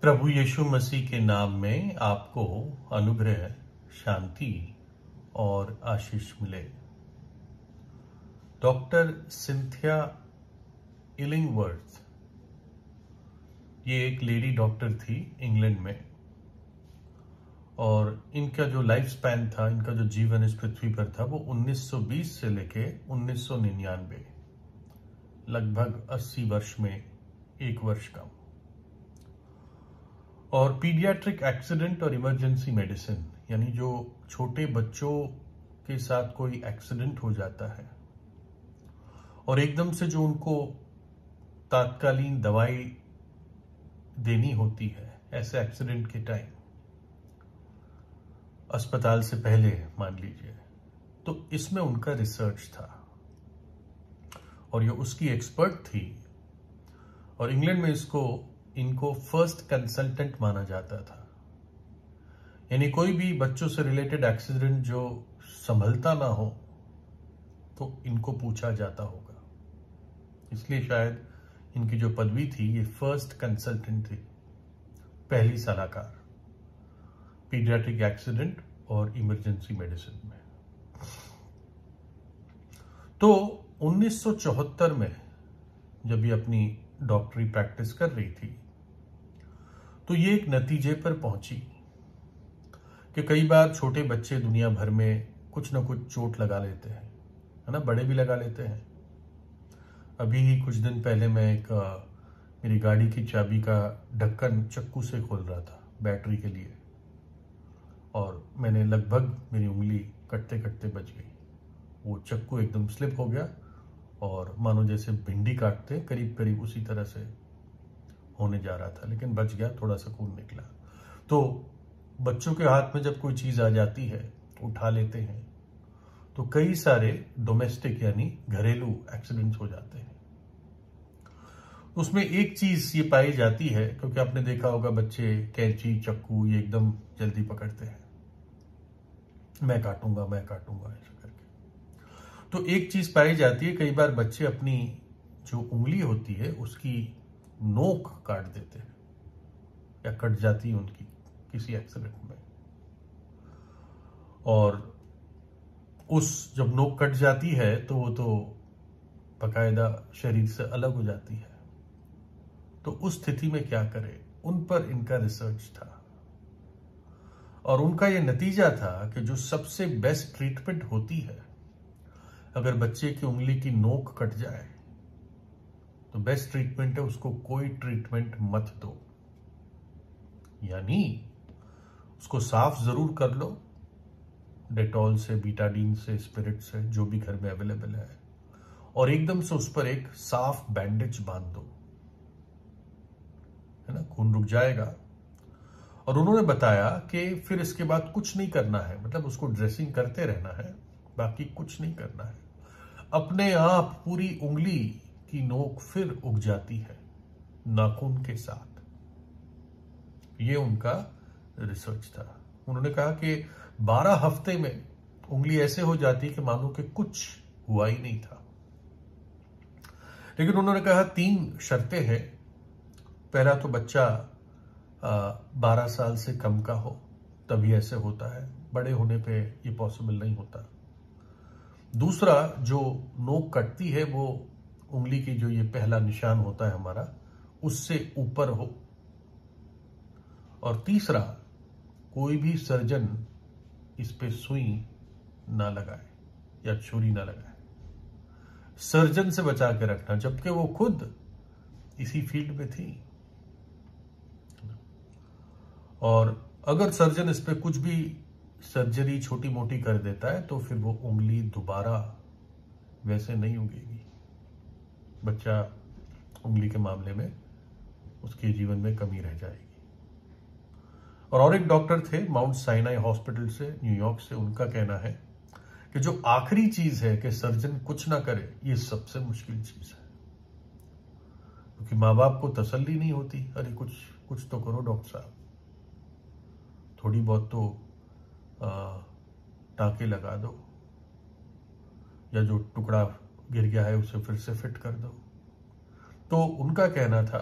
प्रभु यीशु मसीह के नाम में आपको अनुग्रह, शांति और आशीष मिले। डॉक्टर सिंथिया इलिंगवर्थ, ये एक लेडी डॉक्टर थी इंग्लैंड में, और इनका जो लाइफ स्पैन था, इनका जो जीवन इस पृथ्वी पर था, वो 1920 से लेके 1999, लगभग 80 वर्ष में एक वर्ष कम। और पीडियाट्रिक एक्सीडेंट और इमरजेंसी मेडिसिन, यानी जो छोटे बच्चों के साथ कोई एक्सीडेंट हो जाता है और एकदम से जो उनको तात्कालीन दवाई देनी होती है ऐसे एक्सीडेंट के टाइम, अस्पताल से पहले मान लीजिए, तो इसमें उनका रिसर्च था और ये उसकी एक्सपर्ट थी। और इंग्लैंड में इनको फर्स्ट कंसल्टेंट माना जाता था, यानी कोई भी बच्चों से रिलेटेड एक्सीडेंट जो संभलता ना हो तो इनको पूछा जाता होगा, इसलिए शायद इनकी जो पदवी थी, ये फर्स्ट कंसल्टेंट थी, पहली सलाहकार पीडियाट्रिक एक्सीडेंट और इमरजेंसी मेडिसिन में। तो 1974 में जब ये अपनी डॉक्टरी प्रैक्टिस कर रही थी, तो ये एक नतीजे पर पहुंची कि कई बार छोटे बच्चे दुनिया भर में कुछ ना कुछ चोट लगा लेते हैं, है ना, बड़े भी लगा लेते हैं। अभी ही कुछ दिन पहले मैं मेरी गाड़ी की चाबी का ढक्कन चक्कू से खोल रहा था बैटरी के लिए, और मैंने लगभग मेरी उंगली कटते कटते बच गई। वो चक्कू एकदम स्लिप हो गया और मानो जैसे भिंडी काटते करीब करीब उसी तरह से होने जा रहा था, लेकिन बच गया, थोड़ा सा खून निकला। तो बच्चों के हाथ में जब कोई चीज आ जाती है, उठा लेते हैं, तो कई सारे डोमेस्टिक यानी घरेलू एक्सीडेंट्स हो जाते हैं। उसमें एक चीज ये पाई जाती है, क्योंकि आपने देखा होगा बच्चे कैंची चक्कू ये एकदम जल्दी पकड़ते हैं, मैं काटूंगा ऐसा करके। तो एक चीज पाई जाती है, कई बार बच्चे अपनी जो उंगली होती है उसकी नोक काट देते हैं या कट जाती है उनकी किसी एक्सीडेंट में, और जब नोक कट जाती है तो वो तो बकायदा शरीर से अलग हो जाती है। तो उस स्थिति में क्या करें, उन पर इनका रिसर्च था और उनका यह नतीजा था कि जो सबसे बेस्ट ट्रीटमेंट होती है, अगर बच्चे की उंगली की नोक कट जाए तो बेस्ट ट्रीटमेंट है उसको कोई ट्रीटमेंट मत दो, यानी उसको साफ जरूर कर लो, डेटॉल से, बीटाडीन से, स्पिरिट से, जो भी घर में अवेलेबल है, और एकदम से उस पर एक साफ बैंडेज बांध दो, है ना, खून रुक जाएगा। और उन्होंने बताया कि फिर इसके बाद कुछ नहीं करना है, मतलब उसको ड्रेसिंग करते रहना है, बाकी कुछ नहीं करना है। अपने आप पूरी उंगली की नोक फिर उग जाती है नाखून के साथ। ये उनका रिसर्च था। उन्होंने कहा कि 12 हफ्ते में उंगली ऐसे हो जाती कि मानो कि कुछ हुआ ही नहीं था। लेकिन उन्होंने कहा 3 शर्तें हैं। पहला तो बच्चा 12 साल से कम का हो, तभी ऐसे होता है, बड़े होने पे ये पॉसिबल नहीं होता। दूसरा, जो नोक कटती है वो उंगली की जो ये पहला निशान होता है हमारा, उससे ऊपर हो। और तीसरा, कोई भी सर्जन इस पे सुई ना लगाए या छुरी ना लगाए, सर्जन से बचा के रखना, जबकि वो खुद इसी फील्ड में थी। और अगर सर्जन इस पे कुछ भी सर्जरी छोटी मोटी कर देता है तो फिर वो उंगली दोबारा वैसे नहीं उगेगी। बच्चा उंगली के मामले में उसके जीवन में कमी रह जाएगी। और एक डॉक्टर थे माउंट साइनाई हॉस्पिटल से, न्यूयॉर्क से, उनका कहना है कि जो आखिरी चीज है कि सर्जन कुछ ना करे, ये सबसे मुश्किल चीज है, क्योंकि माँ बाप को तसल्ली नहीं होती, अरे कुछ तो करो डॉक्टर साहब, थोड़ी बहुत तो टाँके लगा दो, या जो टुकड़ा गिर गया है उसे फिर से फिट कर दो। तो उनका कहना था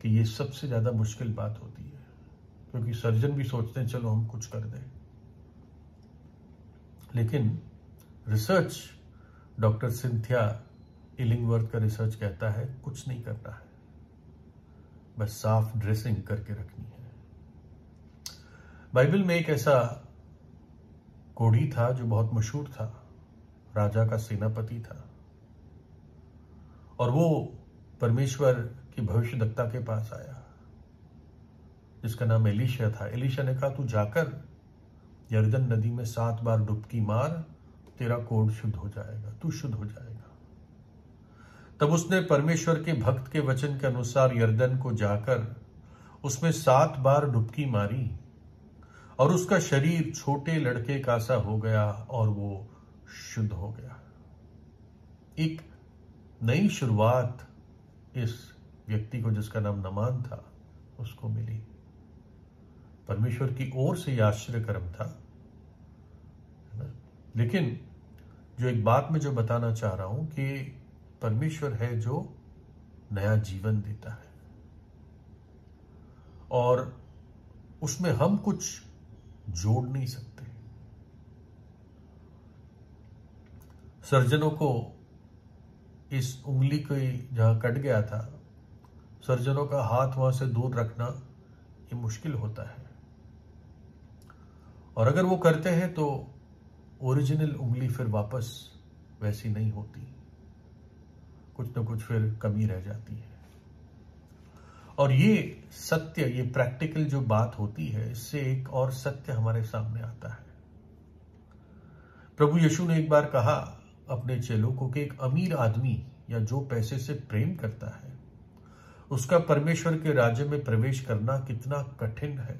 कि ये सबसे ज्यादा मुश्किल बात होती है, क्योंकि सर्जन भी सोचते हैं चलो हम कुछ कर दें, लेकिन रिसर्च, डॉक्टर सिंथिया इलिंगवर्थ का रिसर्च कहता है कुछ नहीं करना है, बस साफ ड्रेसिंग करके रखनी है। बाइबल में एक ऐसा कोढ़ी था जो बहुत मशहूर था, राजा का सेनापति था, और वो परमेश्वर की भविष्यद्वक्ता के पास आया जिसका नाम एलीशा था। एलीशा ने कहा, तू जाकर यरदन नदी में 7 बार डुबकी मार, तेरा कोढ़ शुद्ध हो जाएगा, तू शुद्ध हो जाएगा। तब उसने परमेश्वर के भक्त के वचन के अनुसार यरदन को जाकर उसमें 7 बार डुबकी मारी और उसका शरीर छोटे लड़के का सा हो गया और वो शुद्ध हो गया। एक नई शुरुआत इस व्यक्ति को, जिसका नाम नमान था, उसको मिली। परमेश्वर की ओर से यह आश्चर्य कर्म था, है ना? लेकिन जो एक बात मैं जो बताना चाह रहा हूं कि परमेश्वर है जो नया जीवन देता है और उसमें हम कुछ जोड़ नहीं सकते। सर्जनों को इस उंगली को जहां कट गया था, सर्जनों का हाथ वहां से दूर रखना ये मुश्किल होता है, और अगर वो करते हैं तो ओरिजिनल उंगली फिर वापस वैसी नहीं होती, कुछ ना कुछ फिर कमी रह जाती है। और ये सत्य, ये प्रैक्टिकल जो बात होती है, इससे एक और सत्य हमारे सामने आता है। प्रभु यीशु ने एक बार कहा अपने चेलों को कि एक अमीर आदमी या जो पैसे से प्रेम करता है, उसका परमेश्वर के राज्य में प्रवेश करना कितना कठिन है।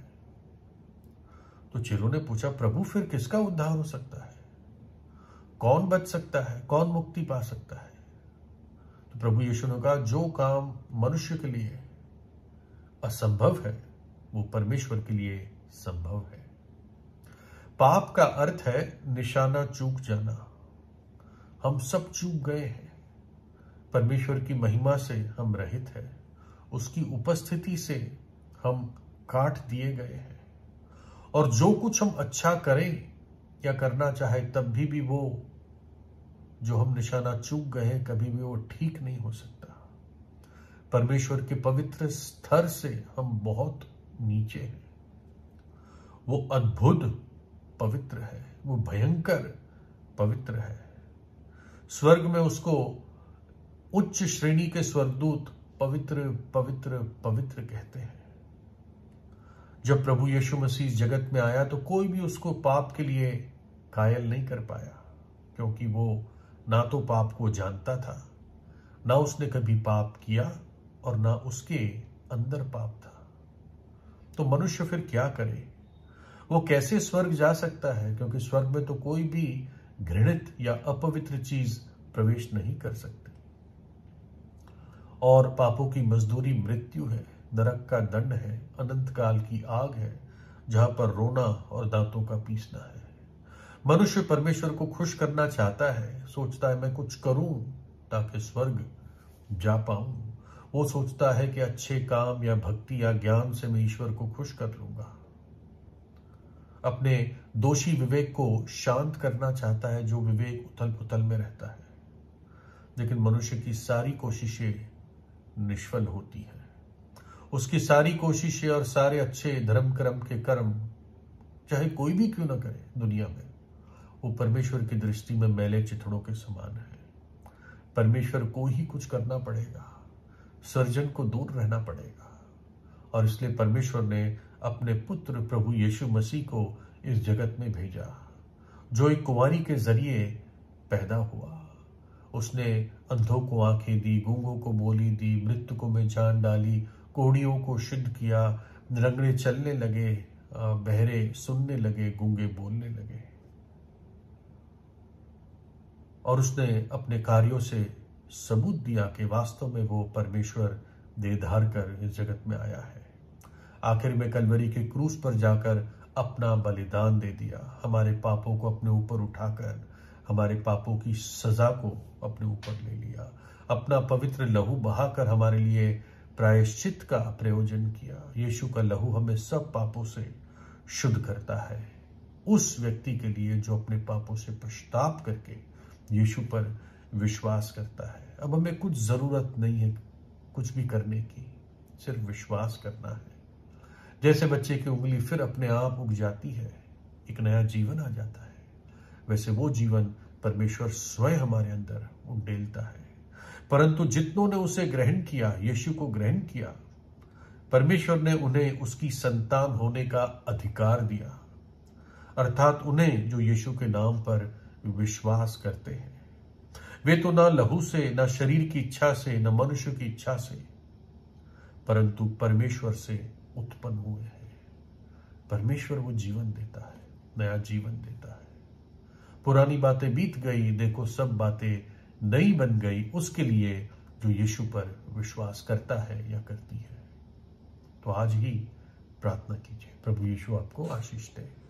तो चेलों ने पूछा, प्रभु फिर किसका उद्धार हो सकता है? कौन बच सकता है? कौन मुक्ति पा सकता है? तो प्रभु यीशु ने कहा, जो काम मनुष्य के लिए असंभव है वो परमेश्वर के लिए संभव है। पाप का अर्थ है निशाना चूक जाना। हम सब चूक गए हैं, परमेश्वर की महिमा से हम रहित हैं, उसकी उपस्थिति से हम काट दिए गए हैं, और जो कुछ हम अच्छा करें या करना चाहे तब भी वो जो हम निशाना चूक गए हैं, कभी भी वो ठीक नहीं हो सकता। परमेश्वर के पवित्र स्तर से हम बहुत नीचे हैं। वो अद्भुत पवित्र है, वो भयंकर पवित्र है। स्वर्ग में उसको उच्च श्रेणी के स्वर्गदूत पवित्र पवित्र पवित्र कहते हैं। जब प्रभु यीशु मसीह इस जगत में आया तो कोई भी उसको पाप के लिए कायल नहीं कर पाया, क्योंकि वो ना तो पाप को जानता था, ना उसने कभी पाप किया, और ना उसके अंदर पाप था। तो मनुष्य फिर क्या करे? वो कैसे स्वर्ग जा सकता है? क्योंकि स्वर्ग में तो कोई भी घृणित या अपवित्र चीज प्रवेश नहीं कर सकती, और पापों की मजदूरी मृत्यु है, नरक का दंड है, अनंत काल की आग है, जहां पर रोना और दांतों का पीसना है। मनुष्य परमेश्वर को खुश करना चाहता है, सोचता है मैं कुछ करूं ताकि स्वर्ग जा पाऊं। वो सोचता है कि अच्छे काम या भक्ति या ज्ञान से मैं ईश्वर को खुश कर लूंगा। अपने दोषी विवेक को शांत करना चाहता है, जो विवेक उथल पुथल में रहता है। लेकिन मनुष्य की सारी कोशिशें निष्फल होती हैं। उसकी सारी कोशिशें और सारे अच्छे धर्म कर्म के कर्म, चाहे कोई भी क्यों ना करे दुनिया में, वो परमेश्वर की दृष्टि में मैले चिथड़ों के समान है। परमेश्वर को ही कुछ करना पड़ेगा, सर्जन को दूर रहना पड़ेगा, और इसलिए परमेश्वर ने अपने पुत्र प्रभु यीशु मसीह को इस जगत में भेजा, जो एक कुंवारी के जरिए पैदा हुआ। उसने अंधों को आंखें दी, गूंगों को बोली दी, मृतकों में जान डाली, कोढ़ियों को शुद्ध किया, लंगड़े चलने लगे, बहरे सुनने लगे, गूंगे बोलने लगे। और उसने अपने कार्यों से सबूत दिया कि वास्तव में वो परमेश्वर देह धार कर इस जगत में आया है। आखिर में कलवरी के क्रूस पर जाकर अपना बलिदान दे दिया, हमारे पापों को अपने ऊपर उठाकर हमारे पापों की सजा को अपने ऊपर ले लिया, अपना पवित्र लहू बहाकर हमारे लिए प्रायश्चित का प्रयोजन किया। यीशु का लहू हमें सब पापों से शुद्ध करता है। उस व्यक्ति के लिए जो अपने पापों से पश्चाताप करके यीशु पर विश्वास करता है। अब हमें कुछ जरूरत नहीं है कुछ भी करने की, सिर्फ विश्वास करना है। जैसे बच्चे की उंगली फिर अपने आप उग जाती है, एक नया जीवन आ जाता है, वैसे वो जीवन परमेश्वर स्वयं हमारे अंदर उंडेलता है। परंतु जितनों ने उसे ग्रहण किया, यीशु को ग्रहण किया, परमेश्वर ने उन्हें उसकी संतान होने का अधिकार दिया। अर्थात उन्हें जो यीशु के नाम पर विश्वास करते हैं, वे तो ना लहू से, ना शरीर की इच्छा से, न मनुष्य की इच्छा से, परंतु परमेश्वर से उत्पन्न हुए हैं। परमेश्वर वो जीवन देता है, नया जीवन देता है। पुरानी बातें बीत गई, देखो सब बातें नई बन गई उसके लिए जो यीशु पर विश्वास करता है या करती है। तो आज ही प्रार्थना कीजिए। प्रभु यीशु आपको आशीष दे।